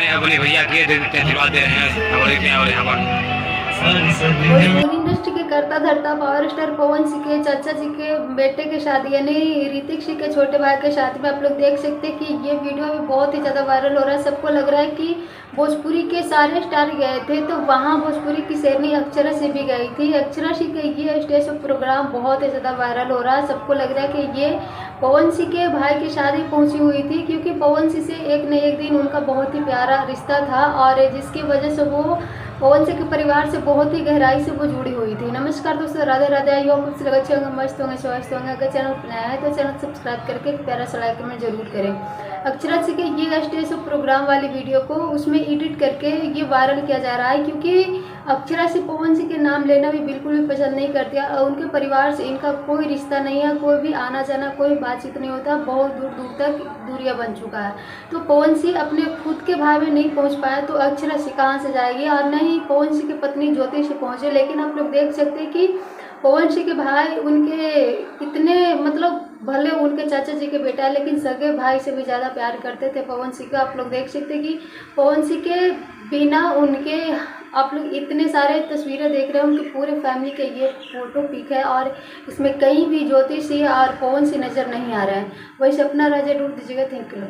हैं अपने भैया के आशीर्वाद दे रहे हैं और यहाँ पर भोजपुरी इंडस्ट्री के करता धरता पावर स्टार पवन सिंह के चाचा जी के बेटे की शादी यानी ऋतिक सिंह के छोटे भाई के शादी में आप लोग देख सकते हैं कि ये वीडियो भी बहुत ही ज़्यादा वायरल हो रहा है। सबको लग रहा है कि भोजपुरी के सारे स्टार गए थे, तो वहाँ भोजपुरी की शेरनी अक्षरा सिंह भी गई थी। अक्षरा सिंह का ये स्टेज प्रोग्राम बहुत ही ज़्यादा वायरल हो रहा है। सबको लग रहा है कि ये पवन सिंह के भाई की शादी पहुंची हुई थी, क्योंकि पवन सिंह से एक न एक दिन उनका बहुत ही प्यारा रिश्ता था और जिसकी वजह से वो पवन सिंह के परिवार से बहुत ही गहराई से वो जुड़ी हुई थी। नमस्कार दोस्तों, राधे राधे। आई होप कुछ लगे होंगे, मस्त होंगे, स्वस्थ होंगे। अगर चैनल पर नया है तो चैनल सब्सक्राइब करके प्यारा सा लाइक में जरूर करें। अक्षरा सिंह के ये स्टेज प्रोग्राम वाली वीडियो को उसमें एडिट करके ये वायरल किया जा रहा है, क्योंकि अक्षरा सिंह पवन सिंह के नाम लेना भी बिल्कुल भी पसंद नहीं करती और उनके परिवार से इनका कोई रिश्ता नहीं है, कोई भी आना जाना, कोई बातचीत नहीं होता। बहुत दूर दूर तक दूरियां बन चुका है। तो पवन सिंह अपने खुद के भाई में नहीं पहुंच पाया तो अक्षरा सिंह कहाँ से जाएगी, और न ही पवन सिंह की पत्नी ज्योति सिंह पहुंचे। लेकिन आप लोग देख सकते हैं कि पवन सिंह के भाई उनके इतने मतलब भले उनके चाचा जी के बेटा है, लेकिन सगे भाई से भी ज़्यादा प्यार करते थे पवन सिंह का। आप लोग देख सकते हैं कि पवन सिंह के बिना उनके आप लोग इतने सारे तस्वीरें देख रहे हैं, उनके पूरे फैमिली के ये फोटो पिक है और इसमें कहीं भी ज्योति सिंह और पवन सिंह नज़र नहीं आ रहा है। वही सपना राजा ढूंढ दीजिएगा। Thank you.